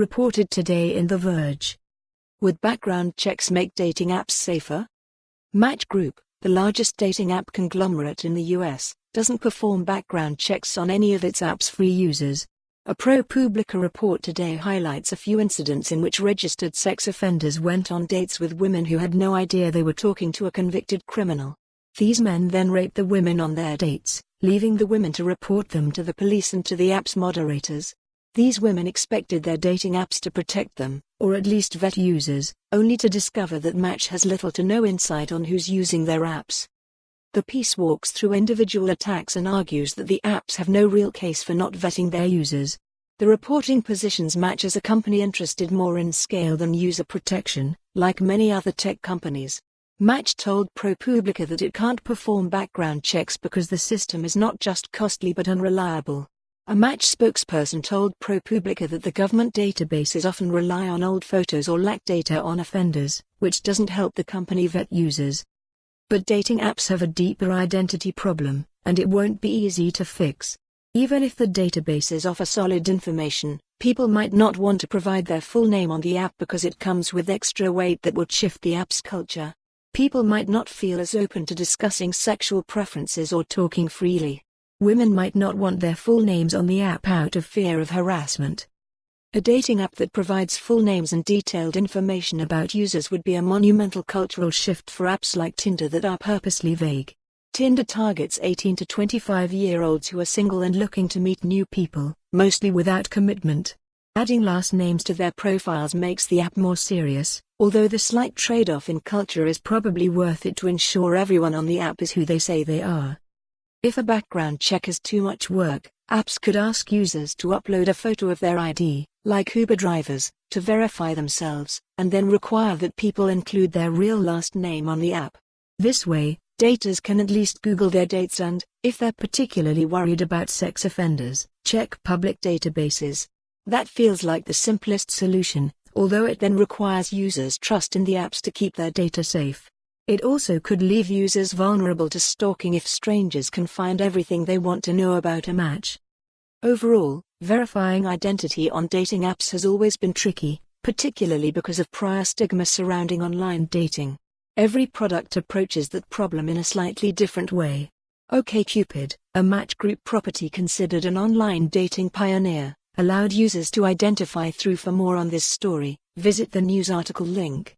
reported today in The Verge. Would background checks make dating apps safer? Match Group, the largest dating app conglomerate in the US, doesn't perform background checks on any of its app's free users. A ProPublica report today highlights a few incidents in which registered sex offenders went on dates with women who had no idea they were talking to a convicted criminal. These men then raped the women on their dates, leaving the women to report them to the police and to the app's moderators. These women expected their dating apps to protect them, or at least vet users, only to discover that Match has little to no insight on who's using their apps. The piece walks through individual attacks and argues that the apps have no real case for not vetting their users. The reporting positions Match as a company interested more in scale than user protection, like many other tech companies. Match told ProPublica that it can't perform background checks because the system is not just costly but unreliable. A Match spokesperson told ProPublica that the government databases often rely on old photos or lack data on offenders, which doesn't help the company vet users. But dating apps have a deeper identity problem, and it won't be easy to fix. Even if the databases offer solid information, people might not want to provide their full name on the app because it comes with extra weight that would shift the app's culture. People might not feel as open to discussing sexual preferences or talking freely. Women might not want their full names on the app out of fear of harassment. A dating app that provides full names and detailed information about users would be a monumental cultural shift for apps like Tinder that are purposely vague. Tinder targets 18 to 25-year-olds who are single and looking to meet new people, mostly without commitment. Adding last names to their profiles makes the app more serious, although the slight trade-off in culture is probably worth it to ensure everyone on the app is who they say they are. If a background check is too much work, apps could ask users to upload a photo of their ID, like Uber drivers, to verify themselves, and then require that people include their real last name on the app. This way, daters can at least Google their dates and, if they're particularly worried about sex offenders, check public databases. That feels like the simplest solution, although it then requires users' trust in the apps to keep their data safe. It also could leave users vulnerable to stalking if strangers can find everything they want to know about a match. Overall, verifying identity on dating apps has always been tricky, particularly because of prior stigma surrounding online dating. Every product approaches that problem in a slightly different way. OkCupid, a Match Group property considered an online dating pioneer, allowed users to identify through. For more on this story, visit the news article link.